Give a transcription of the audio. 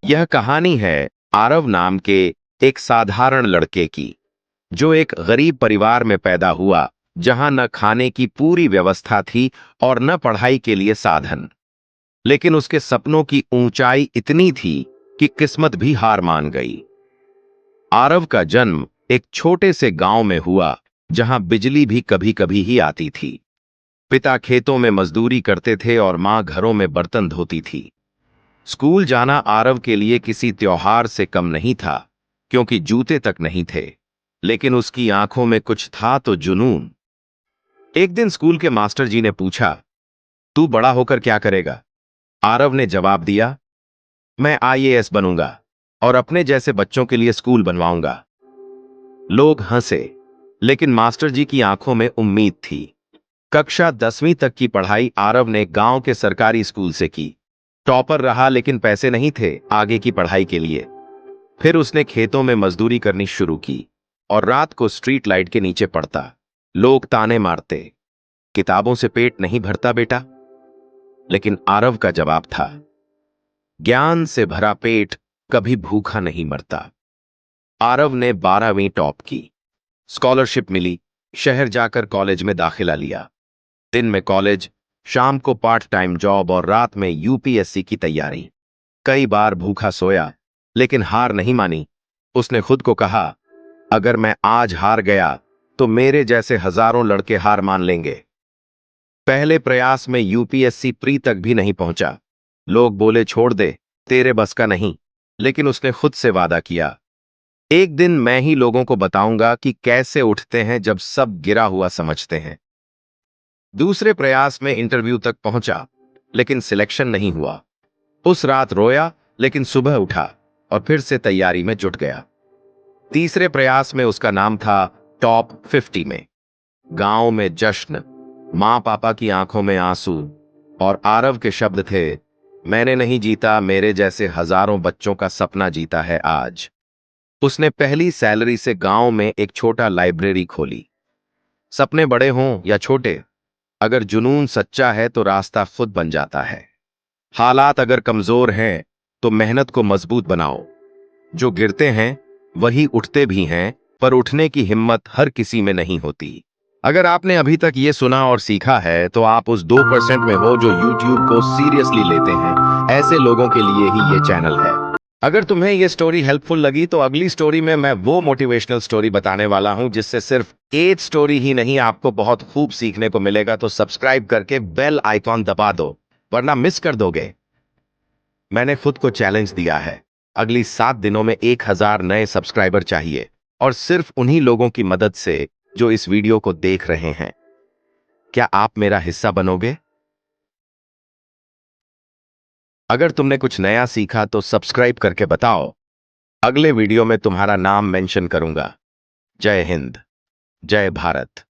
यह कहानी है आरव नाम के एक साधारण लड़के की, जो एक गरीब परिवार में पैदा हुआ, जहां न खाने की पूरी व्यवस्था थी और न पढ़ाई के लिए साधन। लेकिन उसके सपनों की ऊंचाई इतनी थी कि किस्मत भी हार मान गई। आरव का जन्म एक छोटे से गांव में हुआ, जहां बिजली भी कभी कभी ही आती थी। पिता खेतों में मजदूरी करते थे और मां घरों में बर्तन धोती थी। स्कूल जाना आरव के लिए किसी त्योहार से कम नहीं था, क्योंकि जूते तक नहीं थे। लेकिन उसकी आंखों में कुछ था तो जुनून। एक दिन स्कूल के मास्टर जी ने पूछा, तू बड़ा होकर क्या करेगा? आरव ने जवाब दिया, मैं आईएएस बनूंगा और अपने जैसे बच्चों के लिए स्कूल बनवाऊंगा। लोग हंसे, लेकिन मास्टर जी की आंखों में उम्मीद थी। कक्षा 10वीं तक की पढ़ाई आरव ने गांव के सरकारी स्कूल से की। टॉपर रहा, लेकिन पैसे नहीं थे आगे की पढ़ाई के लिए। फिर उसने खेतों में मजदूरी करनी शुरू की और रात को स्ट्रीट लाइट के नीचे पढ़ता। लोग ताने मारते, किताबों से पेट नहीं भरता बेटा। लेकिन आरव का जवाब था, ज्ञान से भरा पेट कभी भूखा नहीं मरता। आरव ने 12वीं टॉप की, स्कॉलरशिप मिली, शहर जाकर कॉलेज में दाखिला लिया। दिन में कॉलेज, शाम को पार्ट टाइम जॉब और रात में यूपीएससी की तैयारी। कई बार भूखा सोया, लेकिन हार नहीं मानी। उसने खुद को कहा, अगर मैं आज हार गया तो मेरे जैसे हजारों लड़के हार मान लेंगे। पहले प्रयास में यूपीएससी प्री तक भी नहीं पहुंचा। लोग बोले, छोड़ दे, तेरे बस का नहीं। लेकिन उसने खुद से वादा किया, एक दिन मैं ही लोगों को बताऊंगा कि कैसे उठते हैं जब सब गिरा हुआ समझते हैं। दूसरे प्रयास में इंटरव्यू तक पहुंचा, लेकिन सिलेक्शन नहीं हुआ। उस रात रोया, लेकिन सुबह उठा और फिर से तैयारी में जुट गया। तीसरे प्रयास में उसका नाम था टॉप 50 में। गांव में जश्न, मां पापा की आंखों में आंसू, और आरव के शब्द थे, मैंने नहीं जीता, मेरे जैसे हजारों बच्चों का सपना जीता है आज। उसने पहली सैलरी से गांव में एक छोटा लाइब्रेरी खोली। सपने बड़े हों या छोटे, अगर जुनून सच्चा है तो रास्ता खुद बन जाता है। हालात अगर कमजोर हैं तो मेहनत को मजबूत बनाओ। जो गिरते हैं वही उठते भी हैं, पर उठने की हिम्मत हर किसी में नहीं होती। अगर आपने अभी तक ये सुना और सीखा है तो आप उस 2% में हो जो YouTube को सीरियसली लेते हैं। ऐसे लोगों के लिए ही ये चैनल है। अगर तुम्हें ये स्टोरी हेल्पफुल लगी तो अगली स्टोरी में मैं वो मोटिवेशनल स्टोरी बताने वाला हूं जिससे सिर्फ एक स्टोरी ही नहीं, आपको बहुत खूब सीखने को मिलेगा। तो सब्सक्राइब करके बेल आइकॉन दबा दो, वरना मिस कर दोगे। मैंने खुद को चैलेंज दिया है, अगली 7 दिनों में 1000 नए सब्सक्राइबर चाहिए, और सिर्फ उन्हीं लोगों की मदद से जो इस वीडियो को देख रहे हैं। क्या आप मेरा हिस्सा बनोगे? अगर तुमने कुछ नया सीखा तो सब्सक्राइब करके बताओ। अगले वीडियो में तुम्हारा नाम मेंशन करूंगा। जय हिंद, जय भारत।